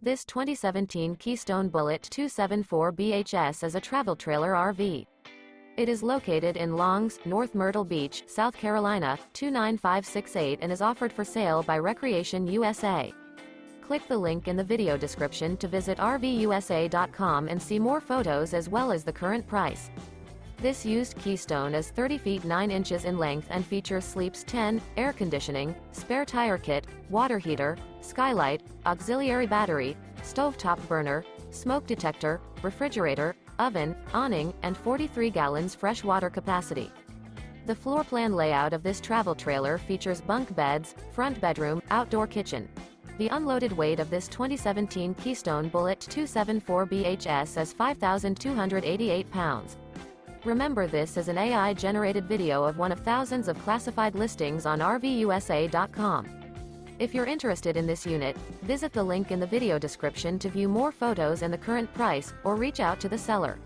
This 2017 Keystone Bullet 274 BHS is a travel trailer RV. It is located in Longs, North Myrtle Beach, South Carolina, 29568 and is offered for sale by Recreation USA. Click the link in the video description to visit RVUSA.com and see more photos as well as the current price. This used Keystone is 30 feet 9 inches in length and features sleeps 10, air conditioning, spare tire kit, water heater, skylight, auxiliary battery, stovetop burner, smoke detector, refrigerator, oven, awning, and 43 gallons fresh water capacity. The floor plan layout of this travel trailer features bunk beds, front bedroom, outdoor kitchen. The unloaded weight of this 2017 Keystone Bullet 274 BHS is 5,288 pounds. Remember, this is an AI-generated video of one of thousands of classified listings on RVUSA.com. If you're interested in this unit, visit the link in the video description to view more photos and the current price, or reach out to the seller.